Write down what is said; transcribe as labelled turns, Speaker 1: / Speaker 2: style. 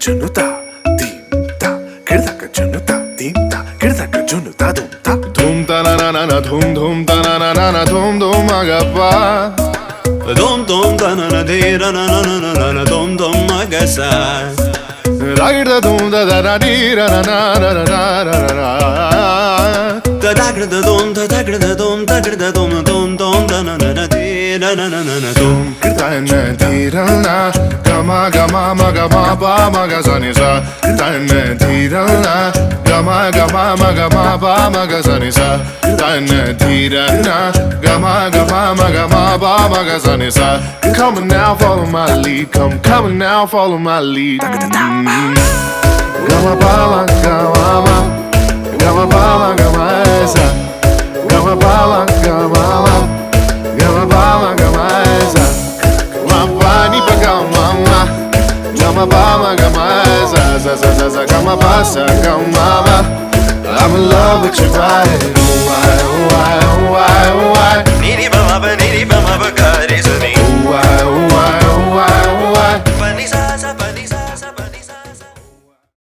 Speaker 1: junuta, dimta, kirdaka junuta, dimta, kirdaka junuta, dumta. Dhum ta na na na na, dhum ta na na na na, dhum agappa.
Speaker 2: Dom da na na de ra na na na na na dom magasa.
Speaker 1: Ragda dum da da da di ra na na na na na na.
Speaker 2: Da dagra da dom da dagra da dom dagra da dom da na na na de ra na na na na dom.
Speaker 1: Kirta na di ra na, gama gama ma gama ba ma ga sa ni sa. Kirta na di ra na, gama gama ma gama ba ma ga sa ni sa. Kirta na di ra na, gama gama ma gama ba ma ga sa ni sa. Come on now, follow my lead. Come on now, follow my lead. Gama ba ma gama ma, gama ba ma gama sa. Gama ba ma gama ma, gama ba ma gama sa. Gama ni pa gama ma, gama ba ma gama sa sa sa sa sa gama ba sa gama ma. I'm in love with your body.